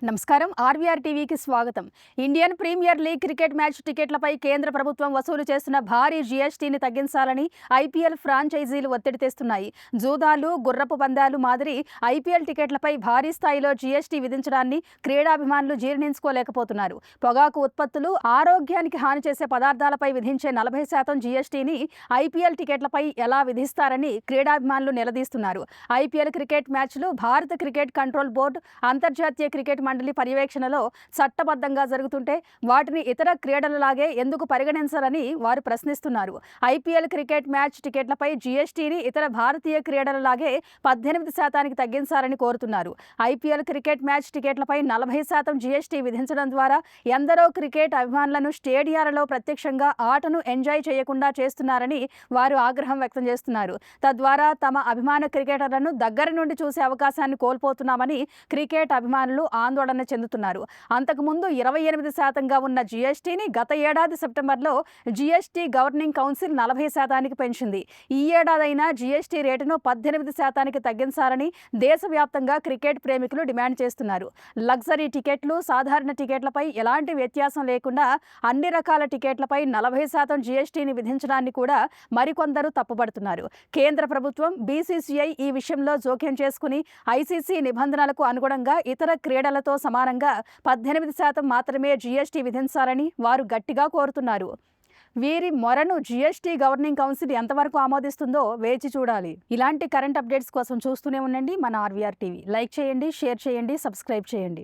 నమస్కారం ఆర్వీఆర్ టీవీకి స్వాగతం. Indian Premier League cricket match టికెట్లపై కేంద్ర ప్రభుత్వం వసూలు చేస్తున్న భారీ జీఎస్టీని తగ్గించాలని ఐపీఎల్ ఫ్రాంచైజీలు ఒత్తిడి తెస్తున్నాయి. జూదాలు, గుర్రపు పందాలు మాదిరి ఐపీఎల్ టికెట్లపై భారీ స్థాయిలో జీఎస్టీ విధించడాన్ని క్రీడాభిమానులు జీర్ణించుకోలేకపోతున్నారు. పొగాకు ఉత్పత్తులు, ఆరోగ్యానికి హాని చేసే పదార్థాలపై విధించే 40% జీఎస్టీని ఐపీఎల్ టికెట్లపై ఎలా విధిస్తారని క్రీడాభిమానులు నిలదీస్తున్నారు. ఐపీఎల్ క్రికెట్ మ్యాచ్లు భారత క్రికెట్ కంట్రోల్ బోర్డు, అంతర్జాతీయ క్రికెట్ మండలి పర్యవేక్షణలో చట్టబద్ధంగా జరుగుతుంటే వాటిని ఇతర క్రీడలలాగే ఎందుకు పరిగణించాలని వారు ప్రశ్నిస్తున్నారు. ఐపీఎల్ క్రికెట్ మ్యాచ్ టికెట్లపై జీఎస్టీని ఇతర భారతీయ క్రీడలలాగే 18% తగ్గించాలని కోరుతున్నారు. ఐపీఎల్ క్రికెట్ మ్యాచ్ టికెట్లపై 40% జీఎస్టీ విధించడం ద్వారా ఎందరో క్రికెట్ అభిమానులను స్టేడియాలలో ప్రత్యక్షంగా ఆటను ఎంజాయ్ చేయకుండా చేస్తున్నారని వారు ఆగ్రహం వ్యక్తం చేస్తున్నారు. తద్వారా తమ అభిమాన క్రికెటర్లను దగ్గర నుండి చూసే అవకాశాన్ని కోల్పోతున్నామని క్రికెట్ అభిమానులు ఆందోళన చెందుతున్నారు. అంతకుముందు 28%గా ఉన్న జీఎస్టీని గత ఏడాది సెప్టెంబర్లో జీఎస్టీ గవర్నింగ్ కౌన్సిల్ 40%కి పెంచింది. ఈ ఏడాదైనా జీఎస్టీ రేటును 18%కి తగ్గించాలని దేశవ్యాప్తంగా క్రికెట్ ప్రేమికులు డిమాండ్ చేస్తున్నారు. లగ్జరీ టికెట్లు, సాధారణ టికెట్లపై ఎలాంటి వ్యత్యాసం లేకుండా అన్ని రకాల టికెట్లపై 40% జీఎస్టీని విధించడాన్ని కూడా మరికొందరు తప్పుపడుతున్నారు. కేంద్ర ప్రభుత్వం, బీసీసీఐ ఈ విషయంలో జోక్యం చేసుకుని ఐసీసీ నిబంధనలకు అనుగుణంగా ఇతర క్రీడలతో సమానంగా 18% మాత్రమే జీఎస్టీ విధించాలని వారు గట్టిగా కోరుతున్నారు. వీరి మొరను జీఎస్టీ గవర్నింగ్ కౌన్సిల్ ఎంతవరకు ఆమోదిస్తుందో వేచి చూడాలి. ఇలాంటి కరెంట్ అప్డేట్స్ కోసం చూస్తూనే ఉండండి మన ఆర్వీఆర్ టీవీ. లైక్ చేయండి, షేర్ చేయండి, సబ్స్క్రైబ్ చేయండి.